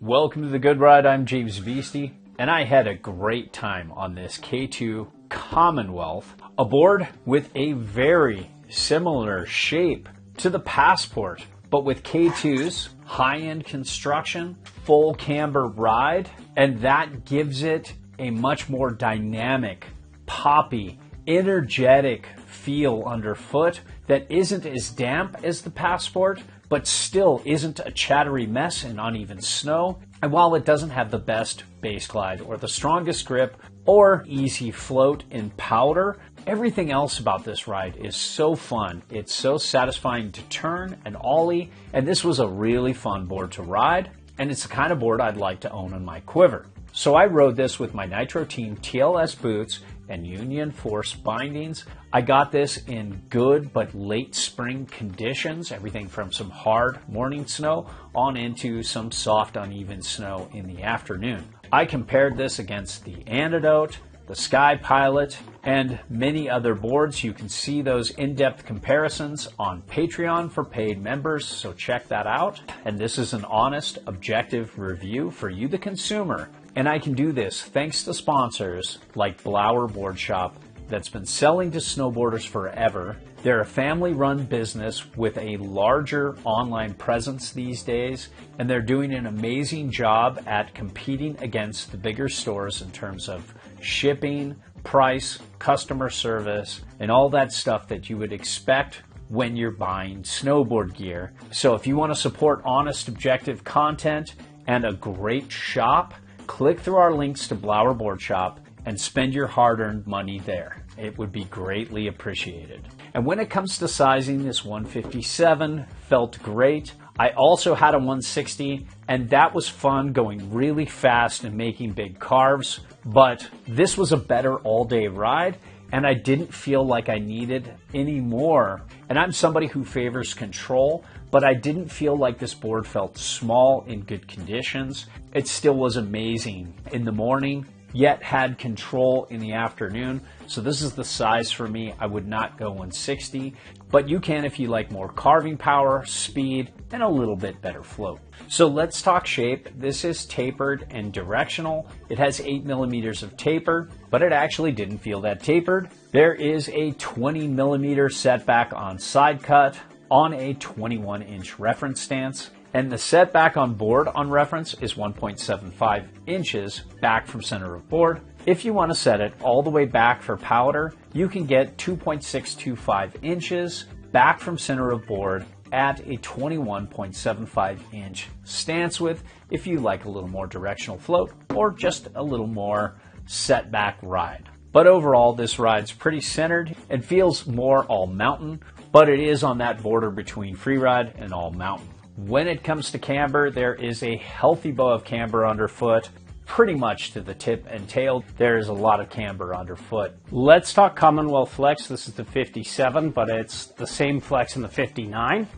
Welcome to the Good Ride. I'm James Beastie, and I had a great time on this K2 Commonwealth, a board with a very similar shape to the Passport, but with K2's high-end construction, full camber ride, and that gives it a much more dynamic, poppy, energetic feel underfoot that isn't as damp as the Passport, but still isn't a chattery mess in uneven snow. And while it doesn't have the best base glide or the strongest grip or easy float in powder, everything else about this ride is so fun. It's so satisfying to turn and ollie, and this was a really fun board to ride, and it's the kind of board I'd like to own in my quiver. So I rode this with my Nitro Team TLS boots and Union Force bindings. I got this in good but late spring conditions, everything from some hard morning snow on into some soft uneven snow in the afternoon. I compared this against the Antidote, the Sky Pilot, and many other boards. You can see those in-depth comparisons on Patreon for paid members, so check that out. And this is an honest, objective review for you, the consumer. And I can do this thanks to sponsors like Blower Board Shop that's been selling to snowboarders forever. They're a family-run business with a larger online presence these days, and they're doing an amazing job at competing against the bigger stores in terms of shipping, price, customer service, and all that stuff that you would expect when you're buying snowboard gear. So if you want to support honest, objective content and a great shop, click through our links to Blower Board Shop and spend your hard-earned money there. It would be greatly appreciated. And when it comes to sizing, this 157 felt great. I also had a 160, and that was fun going really fast and making big carves, but this was a better all-day ride, and I didn't feel like I needed any more. And I'm somebody who favors control, but I didn't feel like this board felt small in good conditions. It still was amazing in the morning, yet had control in the afternoon. So this is the size for me. I would not go 160, but you can if you like more carving power, speed, and a little bit better float. So let's talk shape. This is tapered and directional. It has 8 millimeters of taper, but it actually didn't feel that tapered. There is a 20 millimeter setback on side cut on a 21-inch reference stance, and the setback on board on reference is 1.75 inches back from center of board. If you want to set it all the way back for powder, you can get 2.625 inches back from center of board at a 21.75 inch stance width if you like a little more directional float or just a little more setback ride. But overall, this ride's pretty centered and feels more all mountain, but it is on that border between freeride and all mountain. When it comes to camber, there is a healthy bow of camber underfoot, pretty much to the tip and tail. There is a lot of camber underfoot. Let's talk Commonwealth flex. This is the 57, but it's the same flex in the 59.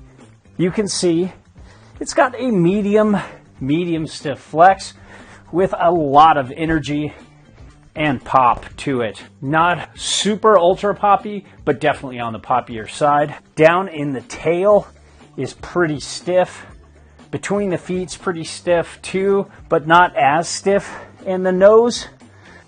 You can see it's got a medium stiff flex with a lot of energy and pop to it. Not super ultra poppy, but definitely on the poppier side. Down in the tail is pretty stiff. Between the feet's pretty stiff too, but not as stiff. And the nose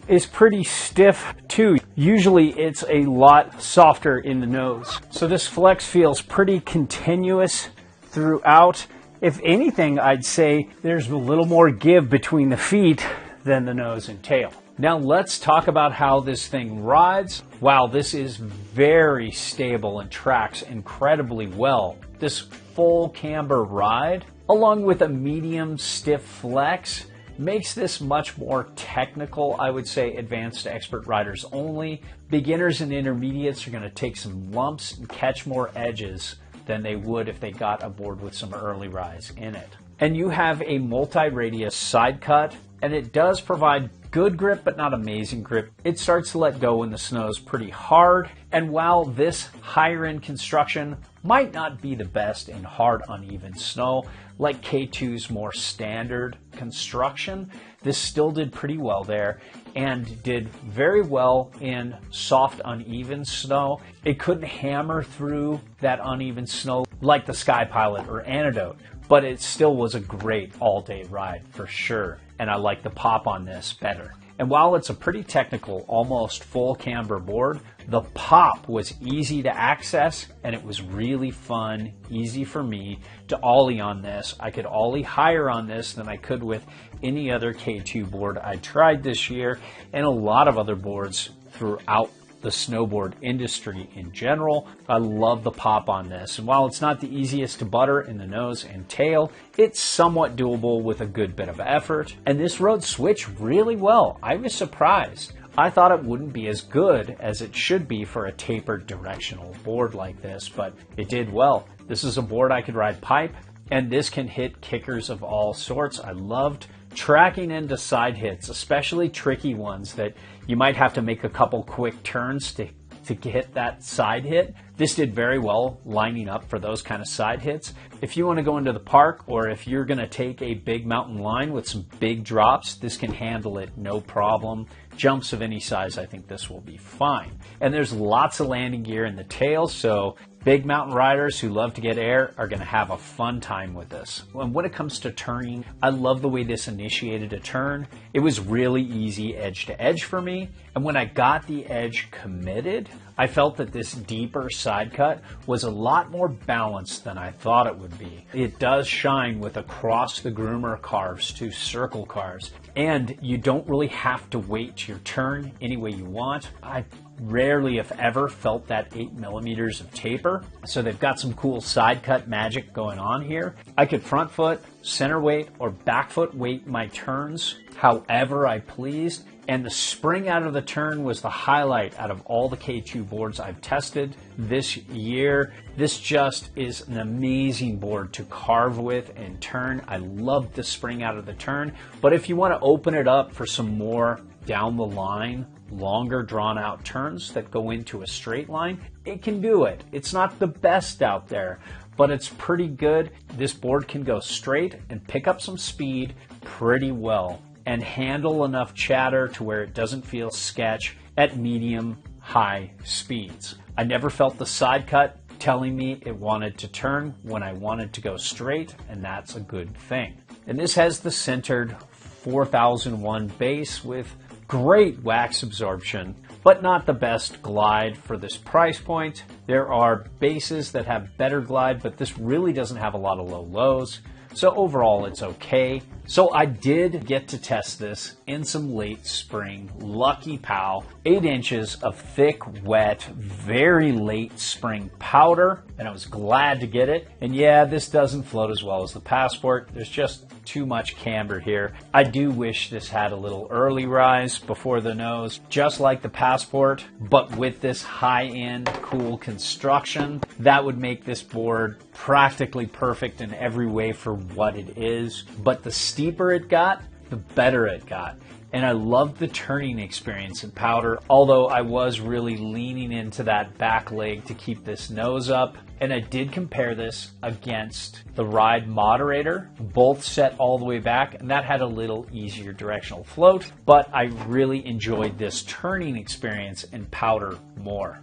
is pretty stiff too. Usually it's a lot softer in the nose. So this flex feels pretty continuous throughout. If anything, I'd say there's a little more give between the feet than the nose and tail. Now let's talk about how this thing rides. Wow, this is very stable and tracks incredibly well. This full camber ride, along with a medium stiff flex, makes this much more technical. I would say advanced to expert riders only. Beginners and intermediates are going to take some lumps and catch more edges than they would if they got a board with some early rise in it. And you have a multi-radius side cut, and it does provide good grip, but not amazing grip. It starts to let go when the snow's pretty hard. And while this higher end construction might not be the best in hard, uneven snow, like K2's more standard construction, this still did pretty well there and did very well in soft, uneven snow. It couldn't hammer through that uneven snow like the Sky Pilot or Antidote, but it still was a great all-day ride for sure. And I like the pop on this better. And while it's a pretty technical, almost full camber board, the pop was easy to access and it was really fun, easy for me to ollie on this. I could ollie higher on this than I could with any other K2 board I tried this year, and a lot of other boards throughout the snowboard industry in general. I love the pop on this, and while it's not the easiest to butter in the nose and tail, it's somewhat doable with a good bit of effort, and this rode switch really well. I was surprised. I thought it wouldn't be as good as it should be for a tapered directional board like this, but it did well. This is a board I could ride pipe, and this can hit kickers of all sorts. I loved tracking into side hits, especially tricky ones that you might have to make a couple quick turns to get that side hit. This did very well lining up for those kind of side hits. If you want to go into the park, or if you're going to take a big mountain line with some big drops, this can handle it no problem. Jumps of any size, I think this will be fine. And there's lots of landing gear in the tail, so big mountain riders who love to get air are going to have a fun time with this. And when it comes to turning, I love the way this initiated a turn. It was really easy edge to edge for me. And when I got the edge committed, I felt that this deeper side cut was a lot more balanced than I thought it would be. It does shine with across the groomer carves to circle carves, and you don't really have to wait your turn any way you want. I rarely, if ever, felt that 8 millimeters of taper, so they've got some cool side cut magic going on here. I could front foot, center weight, or back foot weight my turns however I pleased, and the spring out of the turn was the highlight out of all the K2 boards I've tested this year. This just is an amazing board to carve with and turn. I love the spring out of the turn, but if you want to open it up for some more down the line, longer drawn out turns that go into a straight line, it can do it. It's not the best out there, but it's pretty good. This board can go straight and pick up some speed pretty well and handle enough chatter to where it doesn't feel sketch at medium high speeds. I never felt the side cut telling me it wanted to turn when I wanted to go straight, and that's a good thing. And this has the centered 4001 base with great wax absorption, but not the best glide for this price point. There are bases that have better glide, but this really doesn't have a lot of low lows. So overall, it's okay. So I did get to test this in some late spring, lucky pal, 8 inches of thick, wet, very late spring powder, and I was glad to get it. And yeah, this doesn't float as well as the Passport. There's just too much camber here. I do wish this had a little early rise before the nose, just like the Passport, but with this high-end, cool construction, that would make this board practically perfect in every way for what it is. But the steeper it got, the better it got. And I loved the turning experience in powder, although I was really leaning into that back leg to keep this nose up. And I did compare this against the Ride Moderator, both set all the way back, and that had a little easier directional float, but I really enjoyed this turning experience in powder more.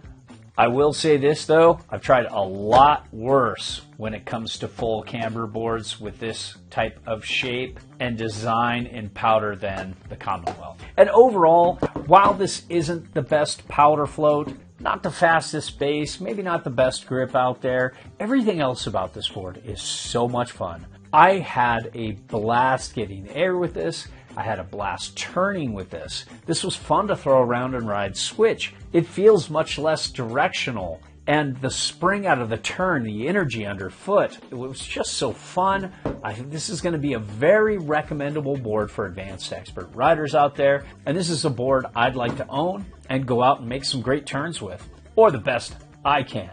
I will say this though, I've tried a lot worse when it comes to full camber boards with this type of shape and design in powder than the Commonwealth. And overall, while this isn't the best powder float, not the fastest base, maybe not the best grip out there, everything else about this board is so much fun. I had a blast getting air with this. I had a blast turning with this. This was fun to throw around and ride switch. It feels much less directional. And the spring out of the turn, the energy underfoot, it was just so fun. I think this is going to be a very recommendable board for advanced expert riders out there. And this is a board I'd like to own and go out and make some great turns with, or the best I can.